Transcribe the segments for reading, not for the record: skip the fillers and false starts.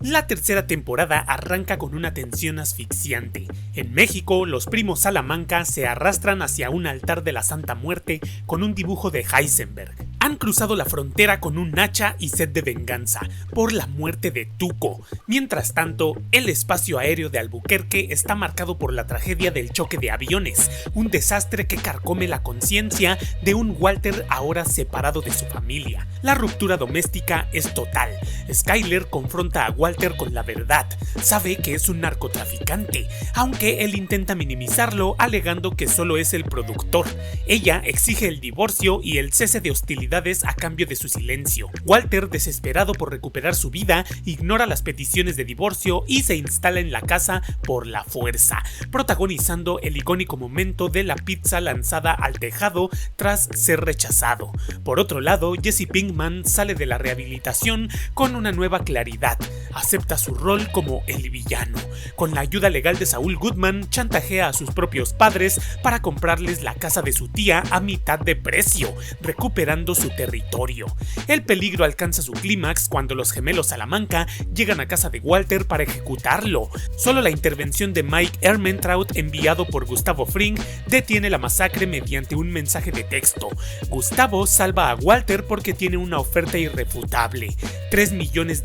La tercera temporada arranca con una tensión asfixiante. En México, los primos Salamanca se arrastran hacia un altar de la Santa Muerte con un dibujo de Heisenberg. Han cruzado la frontera con un hacha y sed de venganza por la muerte de Tuco. Mientras tanto, el espacio aéreo de Albuquerque está marcado por la tragedia del choque de aviones, un desastre que carcome la conciencia de un Walter ahora separado de su familia. La ruptura doméstica es total. Skyler confronta a Walter con la verdad. Sabe que es un narcotraficante, aunque él intenta minimizarlo alegando que solo es el productor. Ella exige el divorcio y el cese de hostilidades a cambio de su silencio. Walter, desesperado por recuperar su vida, ignora las peticiones de divorcio y se instala en la casa por la fuerza, protagonizando el icónico momento de la pizza lanzada al tejado tras ser rechazado. Por otro lado, Jesse Pinkman sale de la rehabilitación con una nueva claridad. Acepta su rol como el villano. Con la ayuda legal de Saul Goodman, chantajea a sus propios padres para comprarles la casa de su tía a mitad de precio, recuperando su territorio. El peligro alcanza su clímax cuando los gemelos Salamanca llegan a casa de Walter para ejecutarlo. Solo la intervención de Mike Ehrmantraut, enviado por Gustavo Fring, detiene la masacre mediante un mensaje de texto. Gustavo salva a Walter porque tiene una oferta irrefutable: $3 millones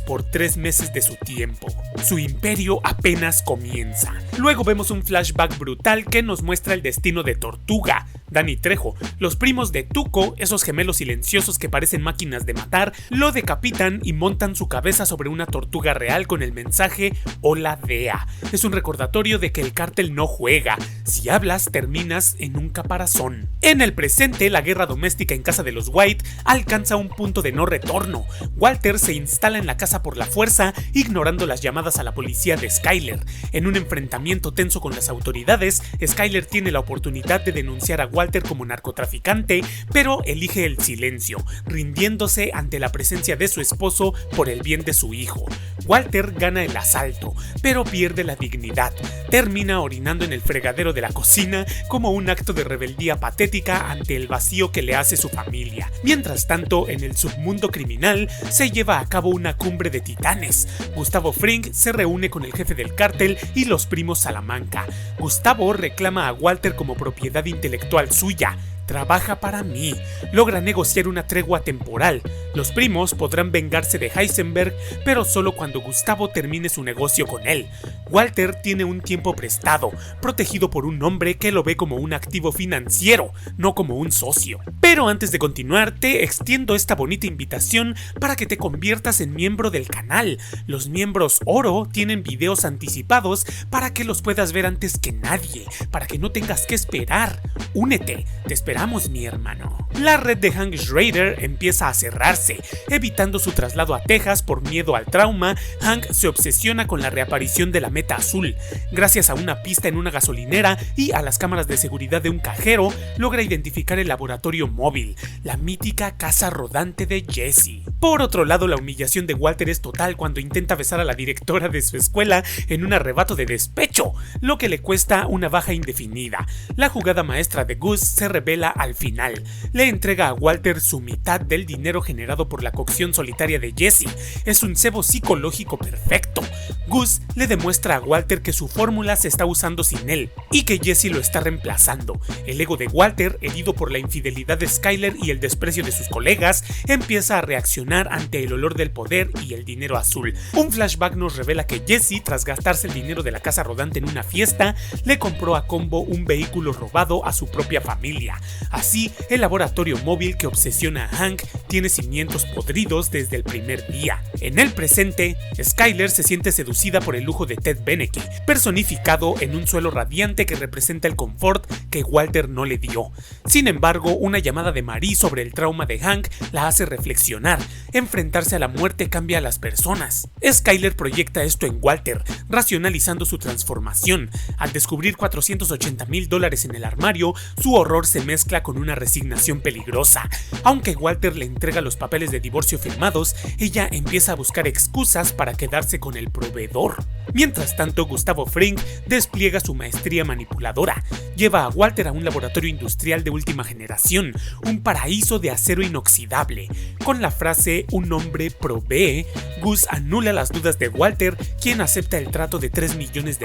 por 3 meses de su tiempo. Su imperio apenas comienza. Luego vemos un flashback brutal que nos muestra el destino de Tortuga, Danny Trejo. Los primos de Tuco, esos gemelos silenciosos que parecen máquinas de matar, lo decapitan y montan su cabeza sobre una tortuga real con el mensaje "Hola Dea". Es un recordatorio de que el cártel no juega. Si hablas, terminas en un caparazón. En el presente, la guerra doméstica en casa de los White alcanza un punto de no retorno. Walter se instala en la casa por la fuerza, ignorando las llamadas a la policía de Skyler. En un enfrentamiento tenso con las autoridades, Skyler tiene la oportunidad de denunciar a Walter como narcotraficante, pero elige el silencio, rindiéndose ante la presencia de su esposo por el bien de su hijo. Walter gana el asalto, pero pierde la dignidad. Termina orinando en el fregadero de la cocina como un acto de rebeldía patética ante el vacío que le hace su familia. Mientras tanto, en el submundo criminal se lleva a cabo una cumbre de titanes. Gustavo Fring se reúne con el jefe del cártel y los primos Salamanca. Gustavo reclama a Walter como propiedad intelectual suya. Trabaja para mí. Logra negociar una tregua temporal. Los primos podrán vengarse de Heisenberg, pero solo cuando Gustavo termine su negocio con él. Walter tiene un tiempo prestado, protegido por un hombre que lo ve como un activo financiero, no como un socio. Pero antes de continuar, te extiendo esta bonita invitación para que te conviertas en miembro del canal. Los miembros oro tienen videos anticipados para que los puedas ver antes que nadie, para que no tengas que esperar. Únete, te esperamos, mi hermano. La red de Hank Schrader empieza a cerrarse. Evitando su traslado a Texas por miedo al trauma, Hank se obsesiona con la reaparición de la meta azul. Gracias a una pista en una gasolinera y a las cámaras de seguridad de un cajero, logra identificar el laboratorio móvil, la mítica casa rodante de Jesse. Por otro lado, la humillación de Walter es total cuando intenta besar a la directora de su escuela en un arrebato de despecho, lo que le cuesta una baja indefinida. La jugada maestra de Gus se revela al final. Le entrega a Walter su mitad del dinero generado por la cocción solitaria de Jesse. Es un cebo psicológico perfecto. Gus le demuestra a Walter que su fórmula se está usando sin él y que Jesse lo está reemplazando. El ego de Walter, herido por la infidelidad de Skyler y el desprecio de sus colegas, empieza a reaccionar ante el olor del poder y el dinero azul. Un flashback nos revela que Jesse, tras gastarse el dinero de la casa rodante en una fiesta, le compró a combo un vehículo robado a su propia familia. Así, el laboratorio móvil que obsesiona a Hank tiene cimientos podridos desde el primer día. En el presente, Skyler se siente seducida por el lujo de Ted Beneke, personificado en un suelo radiante que representa el confort que Walter no le dio. Sin embargo, una llamada de Marie sobre el trauma de Hank la hace reflexionar. Enfrentarse a la muerte cambia a las personas. Skyler proyecta esto en Walter, racionalizando su transformación. Al descubrir $480,000 en el armario, su horror se mezcla con una resignación peligrosa. Aunque Walter le entrega los papeles de divorcio firmados, ella empieza a buscar excusas para quedarse con el proveedor. Mientras tanto, Gustavo Fring despliega su maestría manipuladora. Lleva a Walter a un laboratorio industrial de última generación, un paraíso de acero inoxidable. Con la frase "un hombre provee", Gus anula las dudas de Walter, quien acepta el trato de $3 millones.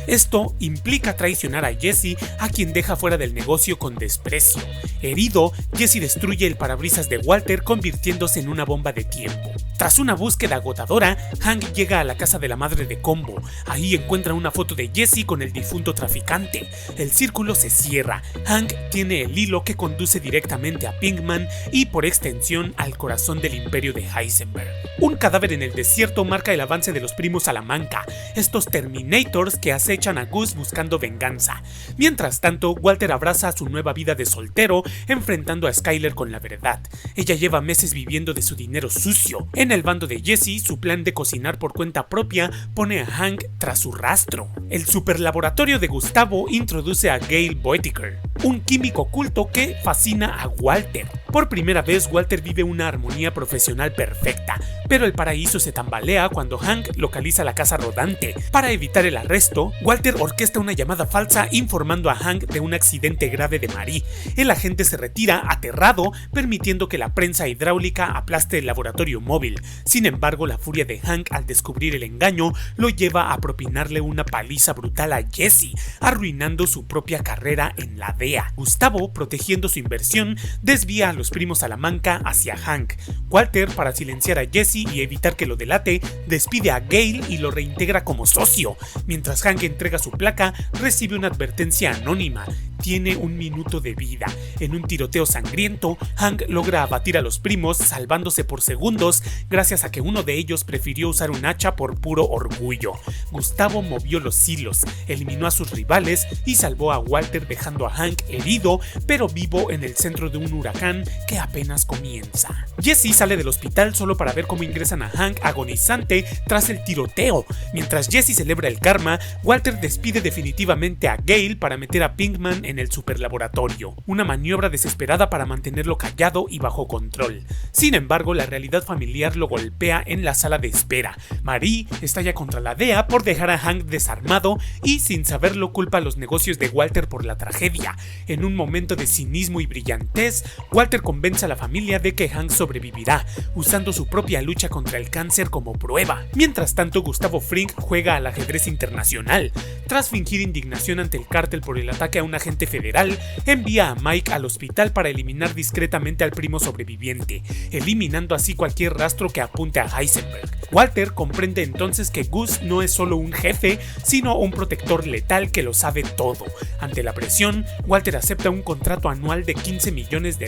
Esto implica traicionar a Jesse, a quien deja fuera del negocio con desprecio. Herido, Jesse destruye el parabrisas de Walter, convirtiéndose en una bomba de tiempo. Tras una búsqueda agotadora, Hank llega a la casa de la madre de Combo. Ahí encuentra una foto de Jesse con el difunto traficante. El círculo se cierra. Hank tiene el hilo que conduce directamente a Pinkman y por extensión al corazón del imperio de Heisenberg. Un cadáver en el desierto marca el avance de los primos Salamanca, estos Terminators que acechan a Gus buscando venganza. Mientras tanto, Walter abraza a su nueva vida de soltero, enfrentando a Skyler con la verdad. Ella lleva meses viviendo de su dinero sucio. En el bando de Jesse, su plan de cocinar por cuenta propia pone a Hank tras su rastro. El superlaboratorio de Gustavo introduce a Gale Boetticher, un químico oculto que fascina a Walter. Por primera vez, Walter vive una armonía profesional perfecta, pero el paraíso se tambalea cuando Hank localiza la casa rodante. Para evitar el arresto, Walter orquesta una llamada falsa informando a Hank de un accidente grave de Marie. El agente se retira aterrado, permitiendo que la prensa hidráulica aplaste el laboratorio móvil. Sin embargo, la furia de Hank al descubrir el engaño lo lleva a propinarle una paliza brutal a Jesse, arruinando su propia carrera en la DEA. Gustavo, protegiendo su inversión, desvía a los primos Salamanca hacia Hank. Walter, para silenciar a Jesse y evitar que lo delate, despide a Gale y lo reintegra como socio. Mientras Hank entrega su placa, recibe una advertencia anónima: tiene 1 minuto de vida. En un tiroteo sangriento, Hank logra abatir a los primos, salvándose por segundos gracias a que uno de ellos prefirió usar un hacha por puro orgullo. Gustavo movió los hilos, eliminó a sus rivales y salvó a Walter, dejando a Hank herido pero vivo en el centro de un huracán que apenas comienza. Jesse sale del hospital solo para ver cómo ingresan a Hank agonizante tras el tiroteo. Mientras Jesse celebra el karma, Walter despide definitivamente a Gale para meter a Pinkman en el superlaboratorio, una maniobra desesperada para mantenerlo callado y bajo control. Sin embargo, la realidad familiar lo golpea en la sala de espera. Marie estalla contra la DEA por dejar a Hank desarmado y, sin saberlo, culpa a los negocios de Walter por la tragedia. En un momento de cinismo y brillantez, Walter convence a la familia de que Hank sobrevivirá, usando su propia lucha contra el cáncer como prueba. Mientras tanto, Gustavo Fring juega al ajedrez internacional. Tras fingir indignación ante el cártel por el ataque a un agente federal, envía a Mike al hospital para eliminar discretamente al primo sobreviviente, eliminando así cualquier rastro que apunte a Heisenberg. Walter comprende entonces que Gus no es solo un jefe, sino un protector letal que lo sabe todo. Ante la presión, Walter acepta un contrato anual de $15 millones,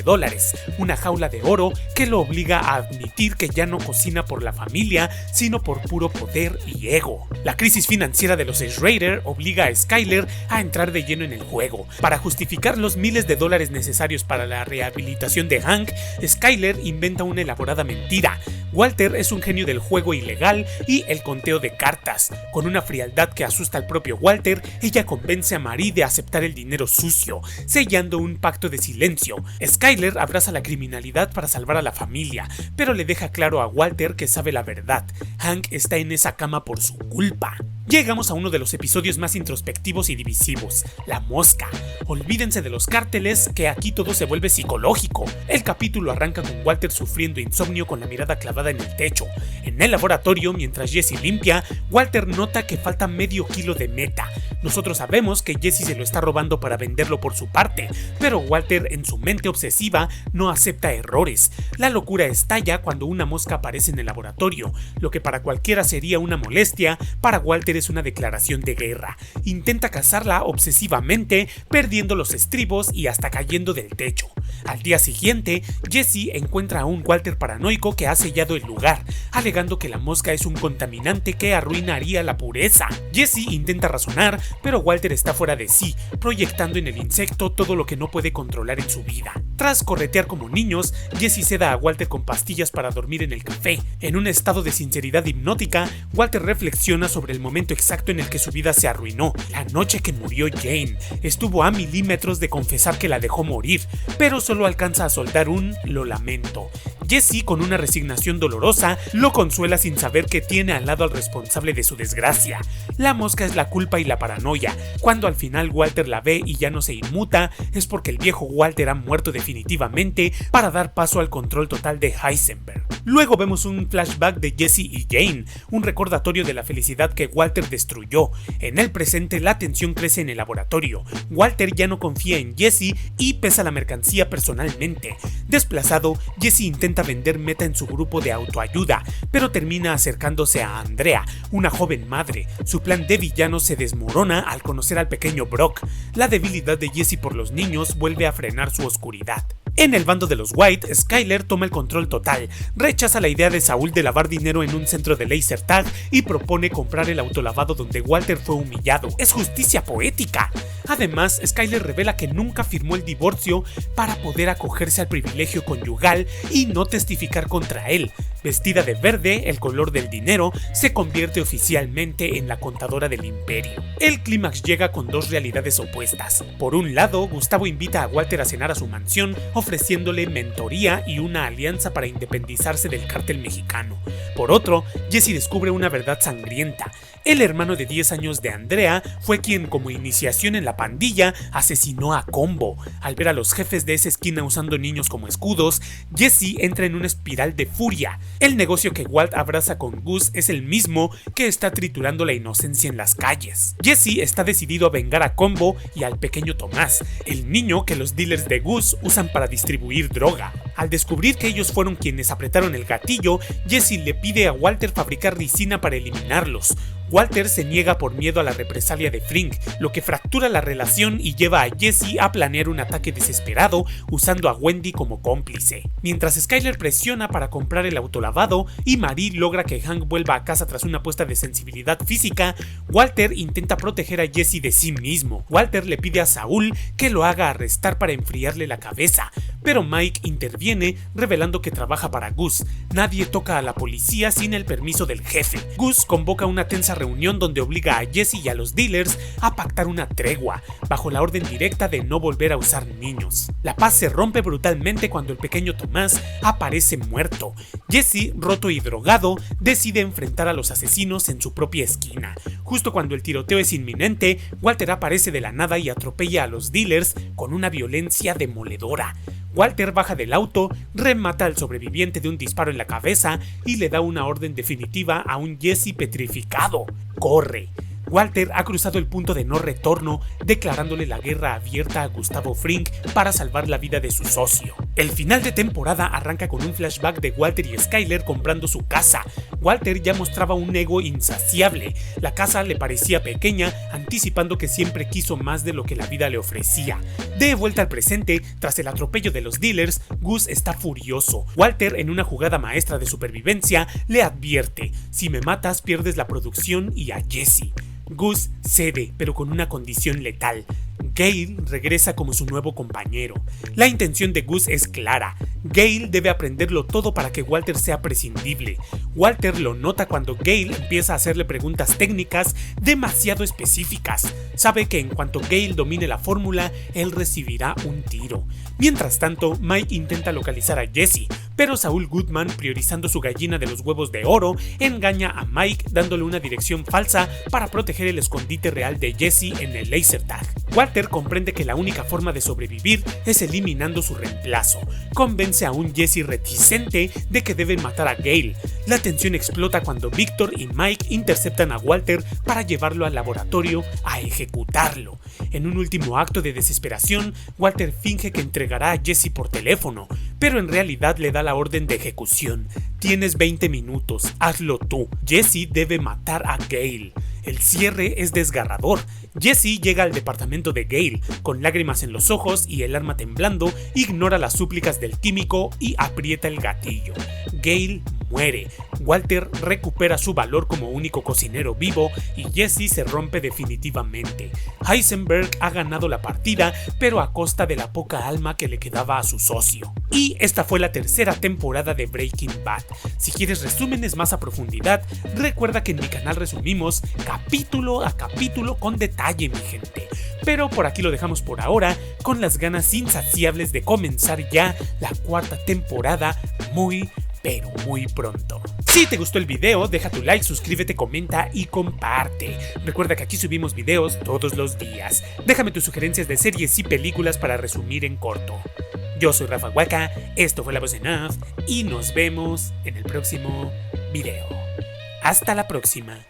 una jaula de oro que lo obliga a admitir que ya no cocina por la familia, sino por puro poder y ego. La crisis financiera de los Schrader obliga a Skyler a entrar de lleno en el juego. Para justificar los miles de dólares necesarios para la rehabilitación de Hank, Skyler inventa una elaborada mentira. Walter es un genio del juego ilegal y el conteo de cartas. Con una frialdad que asusta al propio Walter, ella convence a Marie de aceptar el dinero sucio, sellando un pacto de silencio. Skyler abraza la criminalidad para salvar a la familia, pero le deja claro a Walter que sabe la verdad. Hank está en esa cama por su culpa. Llegamos a uno de los episodios más introspectivos y divisivos, La Mosca. Olvídense de los cárteles, que aquí todo se vuelve psicológico. El capítulo arranca con Walter sufriendo insomnio con la mirada clavada en el techo. En el laboratorio, mientras Jesse limpia, Walter nota que falta medio kilo de meta. Nosotros sabemos que Jesse se lo está robando para venderlo por su parte, pero Walter, en su mente obsesiva, no acepta errores. La locura estalla cuando una mosca aparece en el laboratorio. Lo que para cualquiera sería una molestia, para Walter es una declaración de guerra. Intenta cazarla obsesivamente, perdiendo los estribos y hasta cayendo del techo. Al día siguiente, Jesse encuentra a un Walter paranoico que ha sellado el lugar, alegando que la mosca es un contaminante que arruinaría la pureza. Jesse intenta razonar, pero Walter está fuera de sí, proyectando en el insecto todo lo que no puede controlar en su vida. Tras corretear como niños, Jesse seda a Walter con pastillas para dormir en el café. En un estado de sinceridad hipnótica, Walter reflexiona sobre el momento exacto en el que su vida se arruinó, la noche que murió Jane. Estuvo a milímetros de confesar que la dejó morir, pero solo alcanza a soltar un "lo lamento". Jesse, con una resignación dolorosa, lo consuela sin saber que tiene al lado al responsable de su desgracia. La mosca es la culpa y la paranoia. Cuando al final Walter la ve y ya no se inmuta, es porque el viejo Walter ha muerto definitivamente para dar paso al control total de Heisenberg. Luego vemos un flashback de Jesse y Jane, un recordatorio de la felicidad que Walter destruyó. En el presente la tensión crece en el laboratorio. Walter ya no confía en Jesse y pesa la mercancía personalmente. Desplazado, Jesse intenta vender meta en su grupo de autoayuda, pero termina acercándose a Andrea, una joven madre. Su plan de villano se desmorona al conocer al pequeño Brock. La debilidad de Jesse por los niños vuelve a frenar su oscuridad. En el bando de los White, Skyler toma el control total, rechaza la idea de Saúl de lavar dinero en un centro de laser tag y propone comprar el autolavado donde Walter fue humillado. Es justicia poética. Además, Skyler revela que nunca firmó el divorcio para poder acogerse al privilegio conyugal y no testificar contra él. Vestida de verde, el color del dinero, se convierte oficialmente en la contadora del imperio. El clímax llega con dos realidades opuestas. Por un lado, Gustavo invita a Walter a cenar a su mansión, ofreciéndole mentoría y una alianza para independizarse del cártel mexicano. Por otro, Jesse descubre una verdad sangrienta. El hermano de 10 años de Andrea fue quien, como iniciación en la pandilla, asesinó a Combo. Al ver a los jefes de esa esquina usando niños como escudos, Jesse entra en una espiral de furia. El negocio que Walt abraza con Gus es el mismo que está triturando la inocencia en las calles. Jesse está decidido a vengar a Combo y al pequeño Tomás, el niño que los dealers de Gus usan para distribuir droga. Al descubrir que ellos fueron quienes apretaron el gatillo, Jesse le pide a Walter fabricar ricina para eliminarlos. Walter se niega por miedo a la represalia de Frink, lo que fractura la relación y lleva a Jesse a planear un ataque desesperado usando a Wendy como cómplice. Mientras Skyler presiona para comprar el autolavado y Marie logra que Hank vuelva a casa tras una apuesta de sensibilidad física, Walter intenta proteger a Jesse de sí mismo. Walter le pide a Saúl que lo haga arrestar para enfriarle la cabeza, pero Mike interviene revelando que trabaja para Gus. Nadie toca a la policía sin el permiso del jefe. Gus convoca una tensa reunión donde obliga a Jesse y a los dealers a pactar una tregua, bajo la orden directa de no volver a usar niños. La paz se rompe brutalmente cuando el pequeño Tomás aparece muerto. Jesse, roto y drogado, decide enfrentar a los asesinos en su propia esquina. Justo cuando el tiroteo es inminente, Walter aparece de la nada y atropella a los dealers con una violencia demoledora. Walter baja del auto, remata al sobreviviente de un disparo en la cabeza y le da una orden definitiva a un Jesse petrificado. ¡Corre! Walter ha cruzado el punto de no retorno, declarándole la guerra abierta a Gustavo Frink para salvar la vida de su socio. El final de temporada arranca con un flashback de Walter y Skyler comprando su casa. Walter ya mostraba un ego insaciable. La casa le parecía pequeña, anticipando que siempre quiso más de lo que la vida le ofrecía. De vuelta al presente, tras el atropello de los dealers, Gus está furioso. Walter, en una jugada maestra de supervivencia, le advierte: si me matas pierdes la producción y a Jesse. Gus cede, pero con una condición letal. Gale regresa como su nuevo compañero. La intención de Gus es clara. Gale debe aprenderlo todo para que Walter sea prescindible. Walter lo nota cuando Gale empieza a hacerle preguntas técnicas demasiado específicas. Sabe que en cuanto Gale domine la fórmula, él recibirá un tiro. Mientras tanto, Mike intenta localizar a Jesse, pero Saul Goodman, priorizando su gallina de los huevos de oro, engaña a Mike dándole una dirección falsa para proteger el escondite real de Jesse en el laser tag. Walter comprende que la única forma de sobrevivir es eliminando su reemplazo. Convence a un Jesse reticente de que deben matar a Gale. La tensión explota cuando Victor y Mike interceptan a Walter para llevarlo al laboratorio a ejecutarlo. En un último acto de desesperación, Walter finge que entregará a Jesse por teléfono, pero en realidad le da la orden de ejecución. Tienes 20 minutos, hazlo tú. Jesse debe matar a Gale. El cierre es desgarrador. Jesse llega al departamento de Gale, con lágrimas en los ojos y el arma temblando, ignora las súplicas del químico y aprieta el gatillo. Gale muere. Walter recupera su valor como único cocinero vivo y Jesse se rompe definitivamente. Heisenberg ha ganado la partida, pero a costa de la poca alma que le quedaba a su socio. Y esta fue la tercera temporada de Breaking Bad. Si quieres resúmenes más a profundidad, recuerda que en mi canal resumimos capítulo a capítulo con detalle, mi gente. Pero por aquí lo dejamos por ahora, con las ganas insaciables de comenzar ya la cuarta temporada muy, pero muy pronto. Si te gustó el video, deja tu like, suscríbete, comenta y comparte. Recuerda que aquí subimos videos todos los días. Déjame tus sugerencias de series y películas para resumir en corto. Yo soy Rafa Huaca, esto fue La Voz en Off y nos vemos en el próximo video. Hasta la próxima.